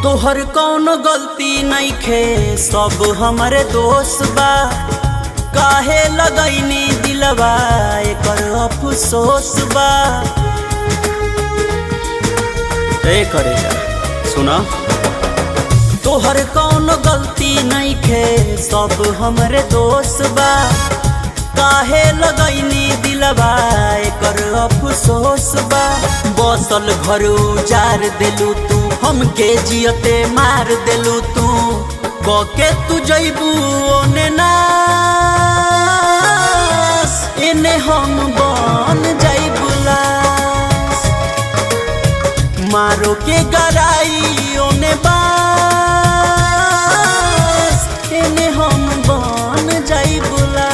तोहर कौनो गलती नइखे, सब हमरे दोस्त बा। काहे लगैनी दिलवा एकर अफसोस बा। ए करे जा सुना, तोहर कौनो गलती नइखे, सब हमरे दोस्त बा। काहे लगैनी दिलवा एकर अफसोस बा। बसल घर उजार देलू तू, हमके जियते मार देलू तू। बके तू जइबू ओने नास, एने हम बन जाइबू लाश। मारो के गराई ओने बास, एने हम बन जाइबू लाश।